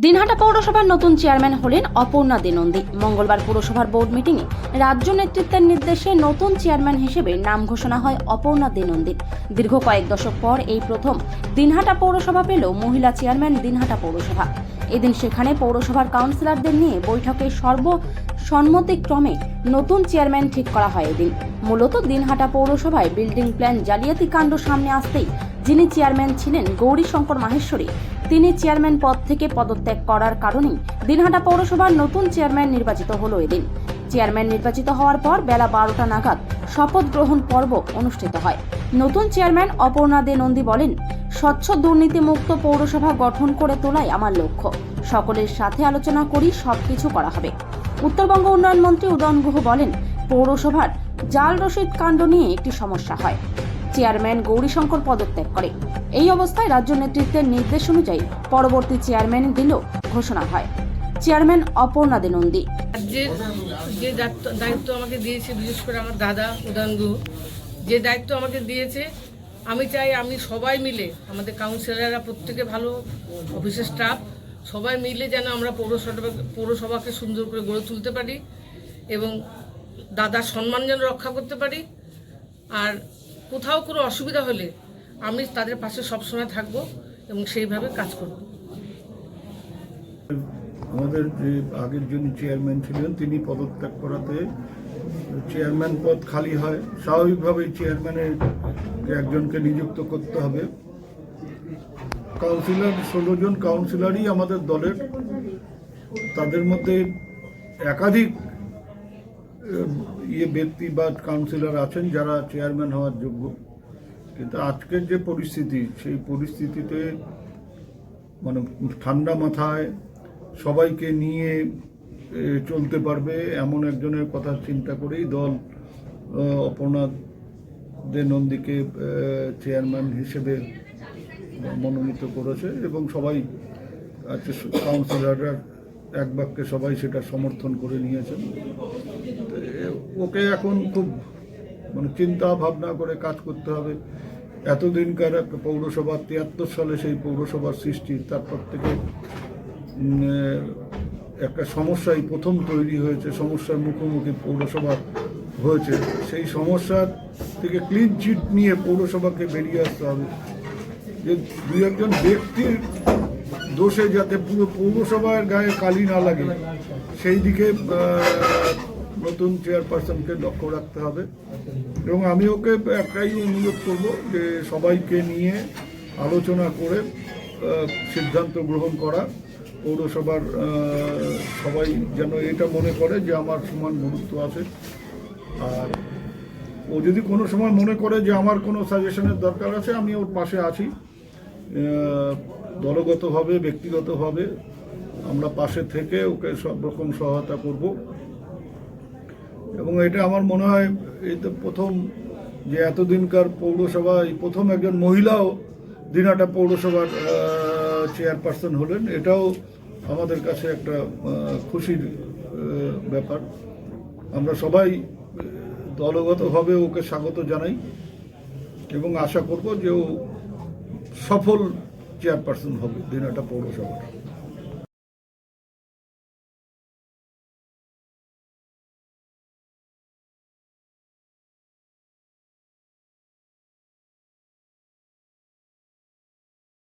দিনহাটা পৌরসভার নতুন চেয়ারম্যান হলেন অপর্ণা দে নন্দী। মঙ্গলবার পৌরসভার বোর্ড মিটিংয়ে রাজ্য নেতৃত্বের নির্দেশে নতুন চেয়ারম্যান হিসেবে নাম ঘোষণা হয় অপর্ণা দে নন্দীর। দীর্ঘ কয়েক দশক পর এই প্রথম দিনহাটা পৌরসভা পেল মহিলা চেয়ারম্যান দিনহাটা পৌরসভা। এদিন সেখানে পৌরসভার কাউন্সিলরদের নিয়ে বৈঠকে সর্বসম্মতিক্রমে নতুন চেয়ারম্যান ঠিক করা হয়। এদিন মূলত দিনহাটা পৌরসভায় বিল্ডিং প্ল্যান জালিয়াতি কাণ্ড সামনে আসতেই যিনি চেয়ারম্যান ছিলেন গৌরীশঙ্কর মাহেশ্বরী, তিনি চেয়ারম্যান পদ থেকে পদত্যাগ করার কারণেই দিনহাটা পৌরসভার নতুন চেয়ারম্যান নির্বাচিত হলো। এদিন চেয়ারম্যান নির্বাচিত হওয়ার পর বেলা 12টা নাগাদ শপথ গ্রহণ পর্ব অনুষ্ঠিত হয়। নতুন চেয়ারম্যান অপর্ণা দে নন্দী বলেন, স্বচ্ছ দুর্নীতিমুক্ত পৌরসভা গঠন করে তোলাই আমার লক্ষ্য। সকলের সাথে আলোচনা করি সবকিছু করা হবে। উত্তরবঙ্গ উন্নয়ন মন্ত্রী উদয়ন গুহ বলেন, পৌরসভার জাল রসিদ কাণ্ড নিয়ে একটি সমস্যা হয়। চেয়ারম্যান গৌরীশঙ্কর পদত্যাগ করে। এই অবস্থায় রাজ্য নেতৃত্বের নির্দেশ অনুযায়ী পরবর্তী চেয়ারম্যান দিলেও ঘোষণা হয় চেয়ারম্যান অপর্ণা দে নন্দী। যে দায়িত্ব আমাকে দিয়েছে, বিশেষ করে আমার দাদা উদয়ন গুহ যে দায়িত্ব আমাকে দিয়েছে, আমি চাই আমি সবাই মিলে, আমাদের কাউন্সিলররা প্রত্যেকে ভালো, অফিসের স্টাফ সবাই মিলে যেন আমরা পৌরসভাকে সুন্দর করে গড়ে তুলতে পারি এবং দাদার সম্মান যেন রক্ষা করতে পারি। আর কোথাও কোনো অসুবিধা হলে আমি তাদের পাশে সবসময় থাকবো এবং সেইভাবে কাজ করব। আমাদের যে আগের যিনি চেয়ারম্যান ছিলেন তিনি পদত্যাগ করাতে চেয়ারম্যান পদ খালি হয়। স্বাভাবিকভাবেই চেয়ারম্যানের একজনকে নিযুক্ত করতে হবে। কাউন্সিলর 16 জন কাউন্সিলরই আমাদের দলের, তাদের মধ্যে একাধিক ব্যক্তি বা কাউন্সিলর আছেন যারা চেয়ারম্যান হওয়ার যোগ্য। কিন্তু আজকের যে পরিস্থিতি, সেই পরিস্থিতিতে মানে ঠান্ডা মাথায় সবাইকে নিয়ে চলতে পারবে এমন একজনের কথা চিন্তা করেই দল অপর্ণা দে নন্দীকে চেয়ারম্যান হিসেবে মনোনীত করেছে এবং সবাই আজকে কাউন্সিলররা এক বাক্যে সবাই সেটা সমর্থন করে নিয়েছেন। ওকে এখন খুব মানে চিন্তা ভাবনা করে কাজ করতে হবে। এতদিনকার একটা পৌরসভা, 73 সালে সেই পৌরসভার সৃষ্টি, তারপর থেকে একটা সমস্যাই প্রথম তৈরি হয়েছে, সমস্যার মুখোমুখি পৌরসভা হয়েছে। সেই সমস্যার থেকে ক্লিন চিট নিয়ে পৌরসভাকে বেরিয়ে আসতে হবে। যে দুই একজন ব্যক্তির দোষে যাতে পুরো পৌরসভার গায়ে কালি না লাগে, সেই দিকে নতুন চেয়ারপারসনকে লক্ষ্য রাখতে হবে। এবং আমি ওকে একটাই অনুরোধ করব যে সবাইকে নিয়ে আলোচনা করে সিদ্ধান্ত গ্রহণ করা। পৌরসভার সবাই যেন এটা মনে করে যে আমার সমান গুরুত্ব আছে। আর ও যদি কোনো সময় মনে করে যে আমার কোনো সাজেশনের দরকার আছে, আমি ওর পাশে আছি। দলগতভাবে, ব্যক্তিগতভাবে আমরা পাশে থেকে ওকে সব রকম সহায়তা করব। এবং এটা আমার মনে হয় এই তো প্রথম যে এতদিনকার পৌরসভা, এই প্রথম একজন মহিলাও দিনহাটা পৌরসভার চেয়ারপারসন হলেন। এটাও আমাদের কাছে একটা খুশির ব্যাপার। আমরা সবাই দলগতভাবে ওকে স্বাগত জানাই এবং আশা করব যে ও সফল চেয়ারপারসন হবে দিনহাটা পৌরসভার।